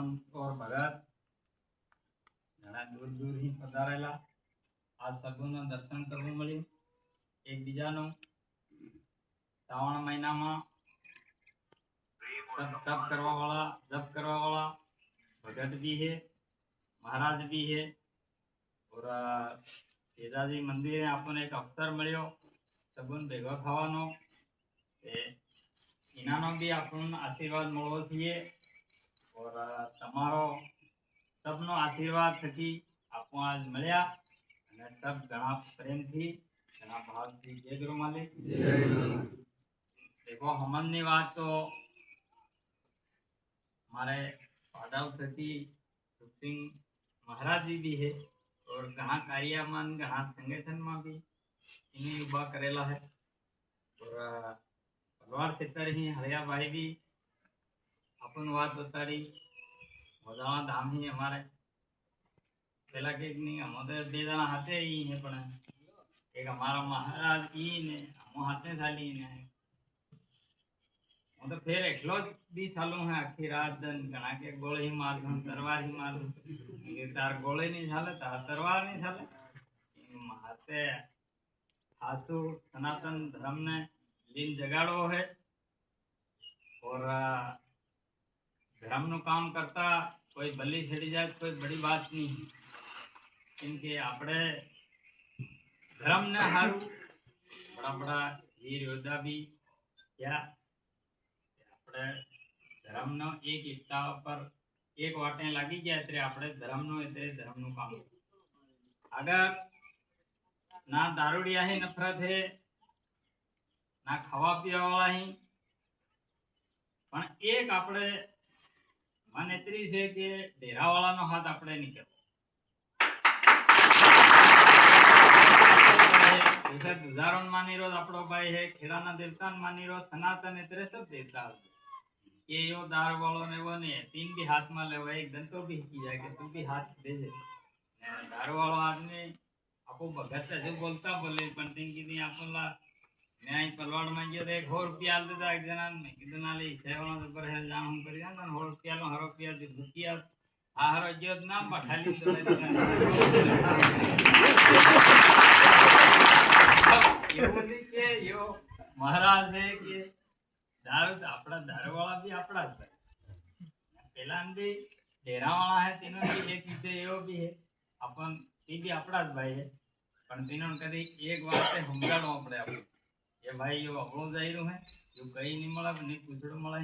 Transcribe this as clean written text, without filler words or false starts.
संत और भगत घना दूर दूर ही पधारेला आज सबूनो दर्शन करवू मळ्યું एकबीजानो श्रावण महीना में सब तप करवा वाला जप करवा वाला भगत भी है महाराज भी है और तेजाजी मंदिर आपने एक अवसर मिलो सबून भेगो थवानो इनानो भी आपन आशीर्वाद मळो छे और तमारो सबनो आशीर्वाद थकी आपो आज मळ्या अने सब घणा प्रेम थी घणा भाव थी जय गुरु मालिक जय गुरु। देखो हमनी बात तो हमारे पादाव थकी सिंह महाराज जी भी है और घणा कार्य में घणा संगठन में भी इन्हें उभा करेला है और भगवान सितर ही हरिया भाई भी अपन बात बताड़ी मजावा धाम ही हमारे पहला के नहीं हमारे बे जना हाथे ही है पण एक हमारा महाराज ई ने हम हाथे साली ने वो तो फिर एकलो भी सालों है आखिर रात दिन घना के गोले ही मार दूं तलवार ही मार दूं ये तार गोले नहीं झाले तार तलवार नहीं झाले हाथे आसु सनातन धर्म ने लीन जगाड़ो है और धर्म नु काम करता कोई बलि छड़ी जाए कोई बड़ी बात नहीं है इनके आपड़े धर्म ने हारू बड़ा बड़ा वीर योद्धा भी क्या आपड़े धर्म नो एक एकता पर एक वाटे लागी गया तेरे आपड़े धर्म नो काम अगर ना दारूडिया ही नफरत है ना खावा पीवा वाला ही पण एक आपड़े मन एतरी छे के डेरा वाला नो हाथ आपड़े नहीं करवो जैसे दुधारण मानी रोज आपड़ो भाई है खेराना देवता मानी रोज सनातन इतरे सब देवता ये यो दार वालों ने वो नहीं तीन भी हाथ में लेवा एक दंतो भी की जाए कि तू भी हाथ दे दे दार वालो आदमी आपको भगत से बोलता बोले पण तीन की नहीं आपला मैं आई पलवाड़ में गयो एक और रुपया दे दा एक जना ने कितना ले सेवा तो पर है जान हम कर ना और रुपया लो हर रुपया दे रुपया आ हर जो नाम बठाली तो ये बोली के यो महाराज है कि दारू आपड़ा दारू वाला भी आपड़ा है पहला भी डेरा वाला है तीनों भी एक पीछे यो भी है अपन ये भी आपड़ा भाई है पण तीनों कदी एक बात से समझाड़ो पड़े आपको ये भाई यो अपनो जाई रो है जो कई नहीं मला नहीं पूछड़ो मला